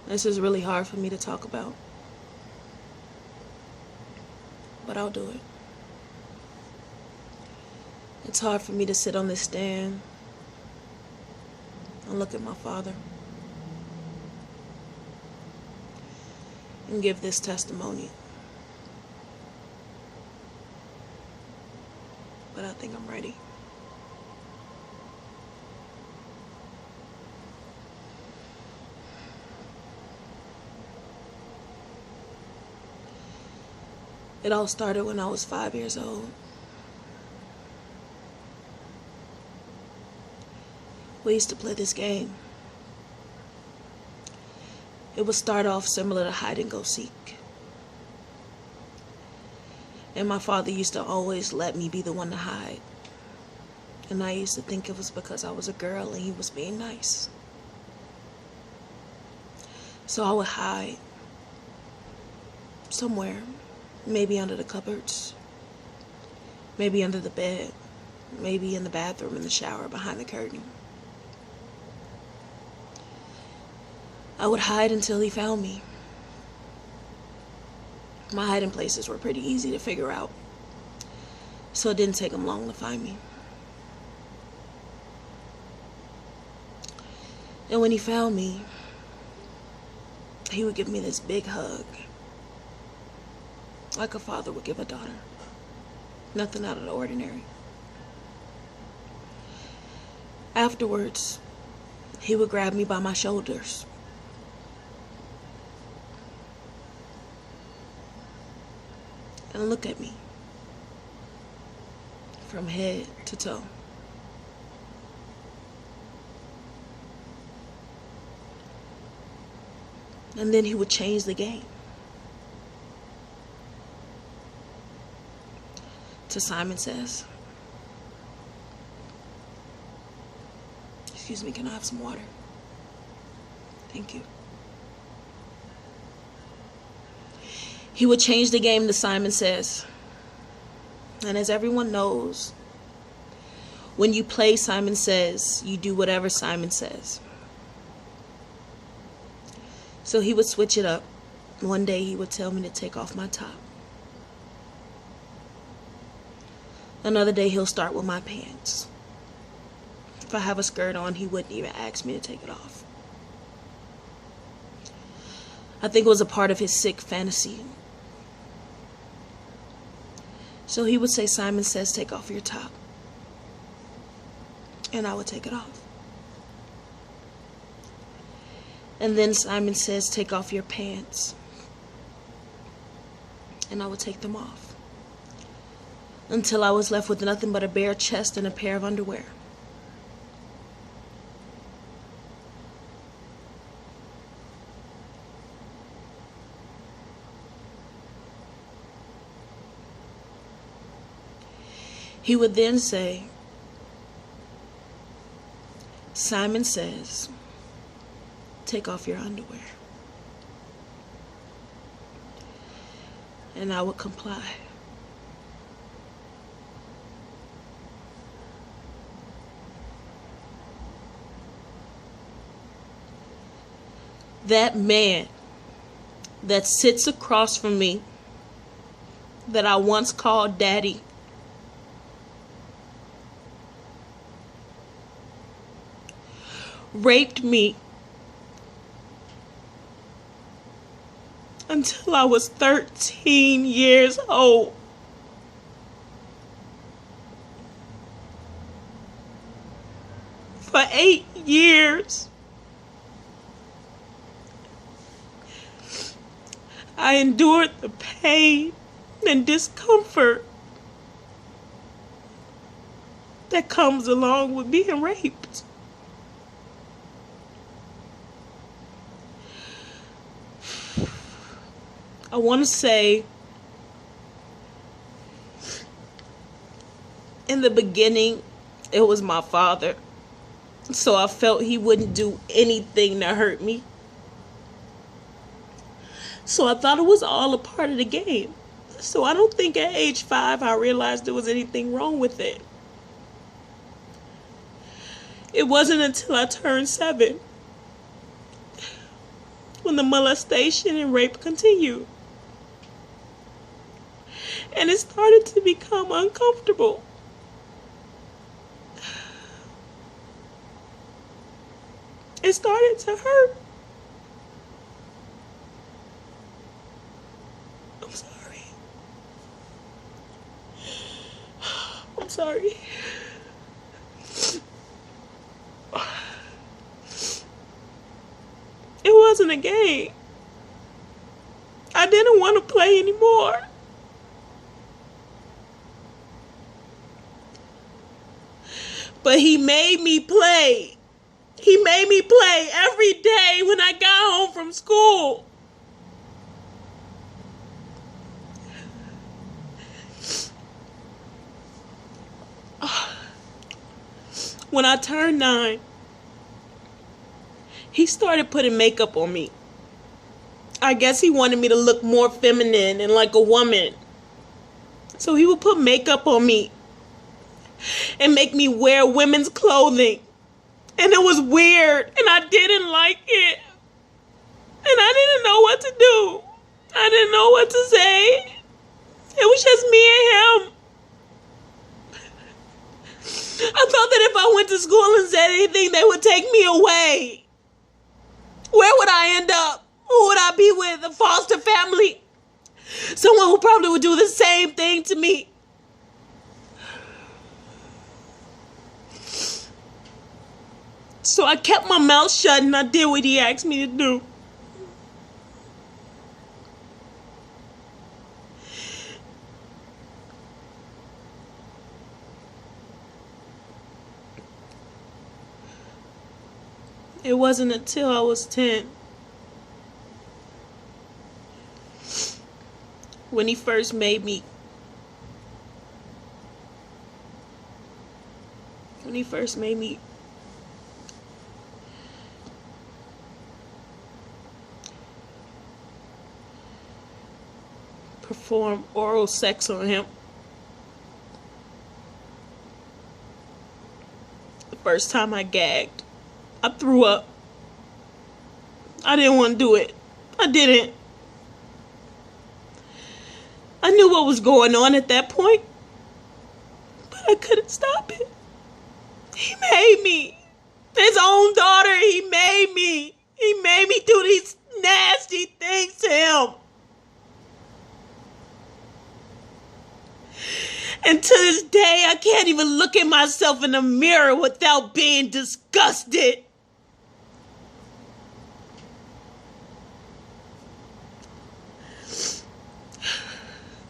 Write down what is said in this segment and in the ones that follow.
This is really hard for me to talk about, but I'll do it. It's hard for me to sit on this stand and look at my father and give this testimony. But I think I'm ready. It all started when I was 5 years old. We used to play this game. It would start off similar to hide and go seek. And my father used to always let me be the one to hide. And I used to think it was because I was a girl and he was being nice. So I would hide somewhere, maybe under the cupboards, maybe under the bed, maybe in the bathroom, in the shower, behind the curtain. I would hide until he found me. My hiding places were pretty easy to figure out, so it didn't take him long to find me. And when he found me, he would give me this big hug, like a father would give a daughter. Nothing out of the ordinary. Afterwards, he would grab me by my shoulders and look at me from head to toe. And then he would change the game to Simon Says. Excuse me, can I have some water? Thank you. He would change the game to Simon Says. And as everyone knows, when you play Simon Says, you do whatever Simon says. So he would switch it up. One day he would tell me to take off my top. Another day he'll start with my pants. If I have a skirt on, he wouldn't even ask me to take it off. I think it was a part of his sick fantasy. So he would say, Simon Says, take off your top. And I would take it off. And then Simon Says, take off your pants. And I would take them off. Until I was left with nothing but a bare chest and a pair of underwear. He would then say, Simon Says, take off your underwear. And I would comply. That man that sits across from me, that I once called Daddy, raped me until I was 13 years old. For 8 years. I endured the pain and discomfort that comes along with being raped. I want to say, in the beginning, it was my father. So I felt he wouldn't do anything to hurt me. So I thought it was all a part of the game. So I don't think at age 5 I realized there was anything wrong with it. It wasn't until I turned 7 when the molestation and rape continued. And it started to become uncomfortable. It started to hurt. I'm sorry. I'm sorry. It wasn't a game. I didn't want to play anymore. But he made me play. He made me play every day when I got home from school. When I turned 9, he started putting makeup on me. I guess he wanted me to look more feminine and like a woman. So he would put makeup on me and make me wear women's clothing. And it was weird, and I didn't like it. And I didn't know what to do. I didn't know what to say. It was just me and him. I thought that if I went to school and said anything, they would take me away. Where would I end up? Who would I be with? A foster family? Someone who probably would do the same thing to me. So I kept my mouth shut and I did what he asked me to do. It wasn't until I was 10 when he first made me perform oral sex on him. The first time I gagged, I threw up. I didn't want to do it. I didn't. I knew what was going on at that point, but I couldn't stop it. He made me. His own daughter, he made me. He made me do these nasty things to him. And to this day, I can't even look at myself in the mirror without being disgusted.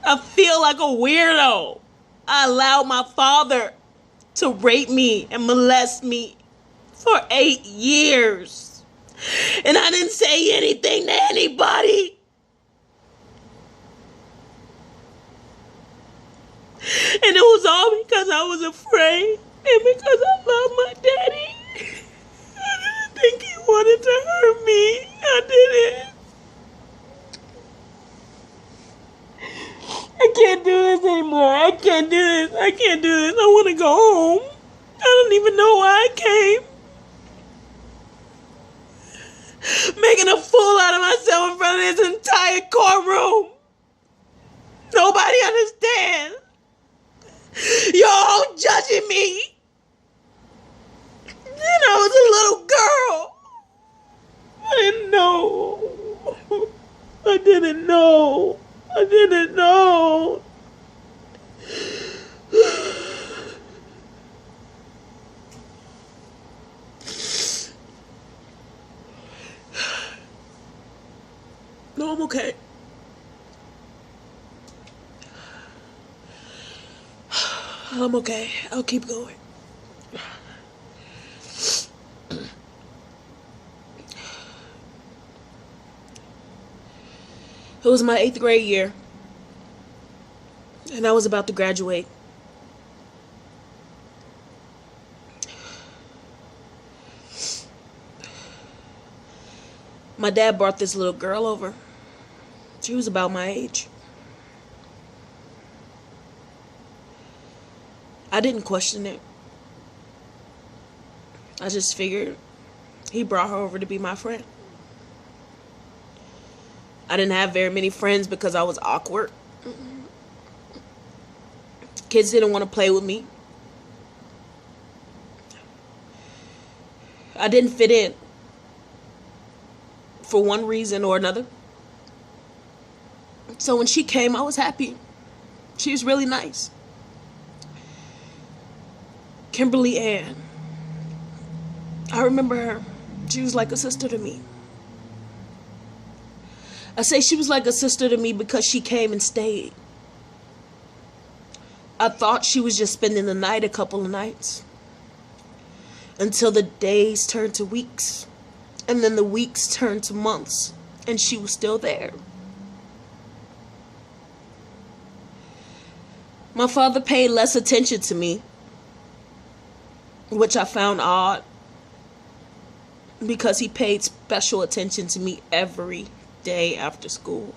I feel like a weirdo. I allowed my father to rape me and molest me for 8 years. And I didn't say anything to anybody. And it was all because I was afraid and because I loved my daddy. I didn't think he wanted to hurt me. I didn't. I can't do this anymore. I can't do this. I can't do this. I want to go home. I don't even know why I came. Making a fool out of myself in front of this entire courtroom. Nobody understands. You're all judging me. And I was a little girl. I didn't know. I didn't know. I didn't know. No, I'm okay. I'm okay. I'll keep going. It was my 8th grade year, and I was about to graduate. My dad brought this little girl over. She was about my age. I didn't question it. I just figured he brought her over to be my friend. I didn't have very many friends because I was awkward. Kids didn't want to play with me. I didn't fit in for one reason or another. So when she came, I was happy. She was really nice. Kimberly Ann. I remember her. She was like a sister to me. I say she was like a sister to me because she came and stayed. I thought she was just spending the night a couple of nights. Until the days turned to weeks. And then the weeks turned to months. And she was still there. My father paid less attention to me, which I found odd, because he paid special attention to me every day after school.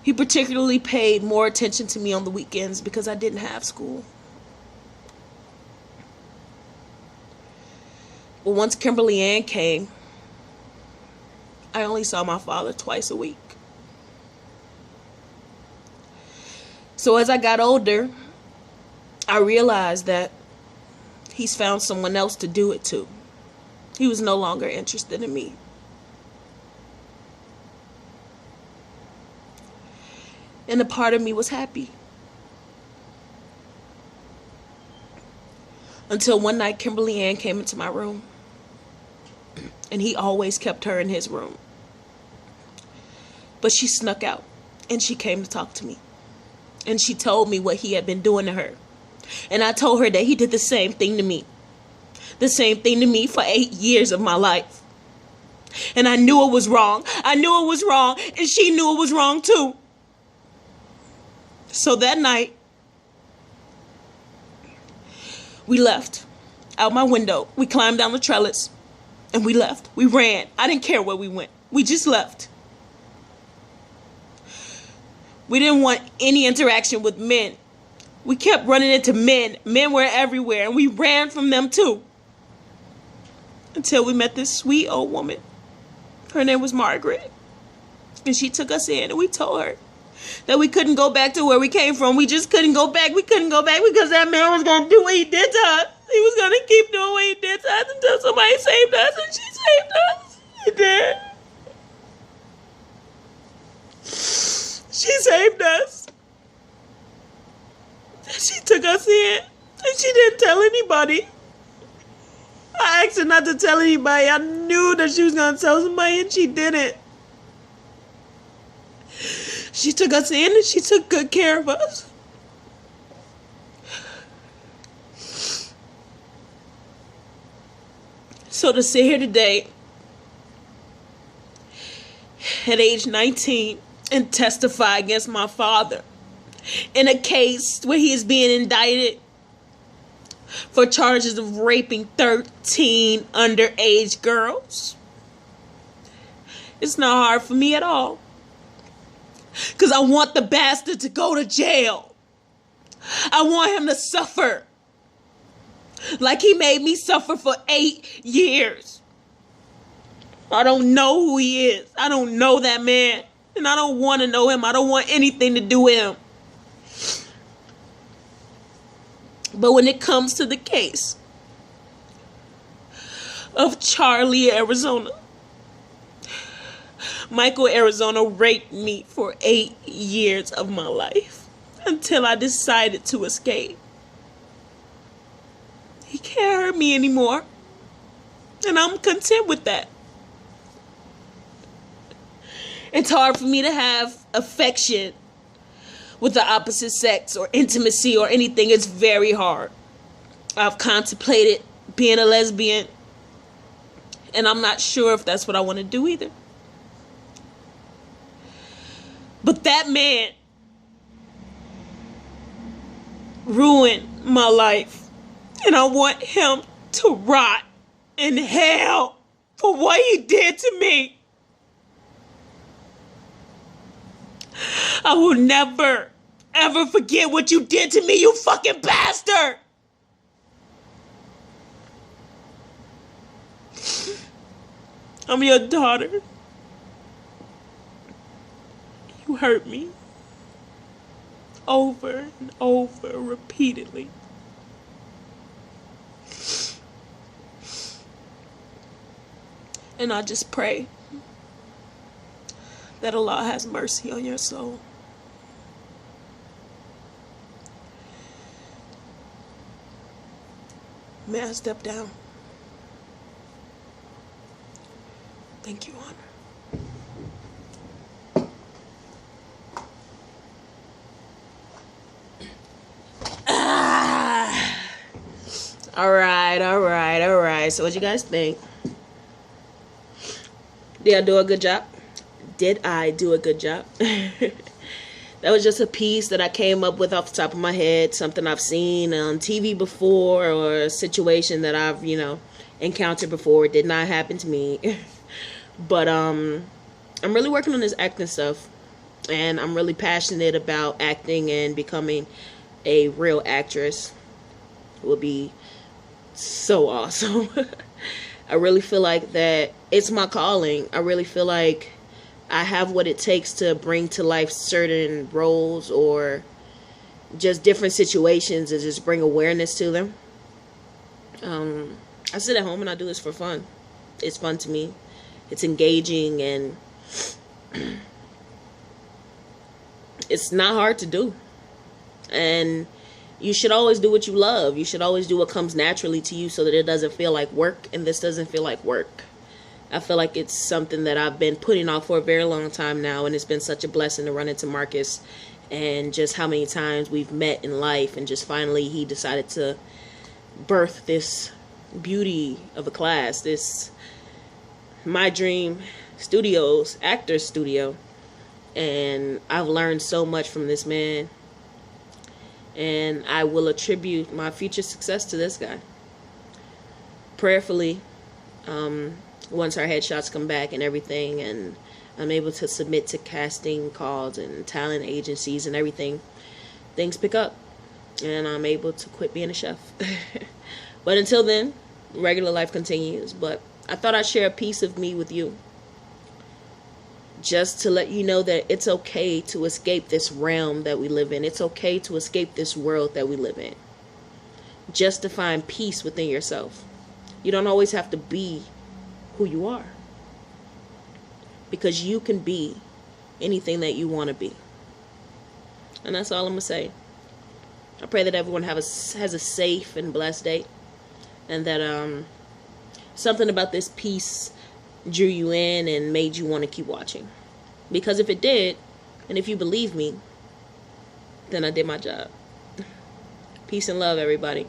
He particularly paid more attention to me on the weekends because I didn't have school. But once Kimberly Ann came, I only saw my father twice a week. So as I got older, I realized that he's found someone else to do it to. He was no longer interested in me. And a part of me was happy. Until one night, Kimberly Ann came into my room. And he always kept her in his room. But she snuck out. And she came to talk to me. And she told me what he had been doing to her. And I told her that he did the same thing to me. The same thing to me for 8 years of my life. And I knew it was wrong. I knew it was wrong. And she knew it was wrong too. So that night, we left out my window. We climbed down the trellis and we left. We ran. I didn't care where we went. We just left. We didn't want any interaction with men. We kept running into men. Men were everywhere and we ran from them too. Until we met this sweet old woman. Her name was Margaret. And she took us in and we told her that we couldn't go back to where we came from. We just couldn't go back. We couldn't go back because that man was going to do what he did to us. He was going to keep doing what he did to us until somebody saved us. And she saved us. He did. She saved us. She took us in. And she didn't tell anybody. I asked her not to tell anybody. I knew that she was going to tell somebody and she didn't. She took us in and she took good care of us. So to sit here today at age 19 and testify against my father in a case where he is being indicted for charges of raping 13 underage girls, it's not hard for me at all. Because I want the bastard to go to jail. I want him to suffer. Like he made me suffer for 8 years. I don't know who he is. I don't know that man. And I don't want to know him. I don't want anything to do with him. But when it comes to the case of Charlie, Arizona, Michael Arizona raped me for 8 years of my life until I decided to escape. He can't hurt me anymore. And I'm content with that. It's hard for me to have affection with the opposite sex or intimacy or anything. It's very hard. I've contemplated being a lesbian. And I'm not sure if that's what I want to do either. But that man ruined my life. And I want him to rot in hell for what he did to me. I will never, ever forget what you did to me, you fucking bastard. I'm your daughter. hurt me over and over repeatedly. And I just pray that Allah has mercy on your soul. May I step down? Thank you, Honor. All right. So what you guys think? Did I do a good job? Did I do a good job? That was just a piece that I came up with off the top of my head, something I've seen on TV before, or a situation that I've, encountered before. It did not happen to me. But I'm really working on this acting stuff, and I'm really passionate about acting and becoming a real actress. It would be so awesome. I really feel like that it's my calling. I really feel like I have what it takes to bring to life certain roles or just different situations and just bring awareness to them. I sit at home and I do this for fun. It's fun to me. It's engaging, and it's not hard to do. And you should always do what you love. You should always do what comes naturally to you so that it doesn't feel like work, and this doesn't feel like work. I feel like it's something that I've been putting off for a very long time now, and it's been such a blessing to run into Marcus and just how many times we've met in life, and just finally he decided to birth this beauty of a class, this My Dream Studios, actor studio. And I've learned so much from this man, and I will attribute my future success to this guy. Prayerfully, once our headshots come back and everything, and I'm able to submit to casting calls and talent agencies and everything, things pick up, and I'm able to quit being a chef. But until then, regular life continues. But I thought I'd share a piece of me with you, just to let you know that it's okay to escape this realm that we live in. It's okay to escape this world that we live in, just to find peace within yourself. You don't always have to be who you are, because you can be anything that you want to be. And that's all I'm gonna say. I pray that everyone has a safe and blessed day, and that something about this piece drew you in and made you want to keep watching. Because if it did, and if you believe me, then I did my job. Peace and love, everybody.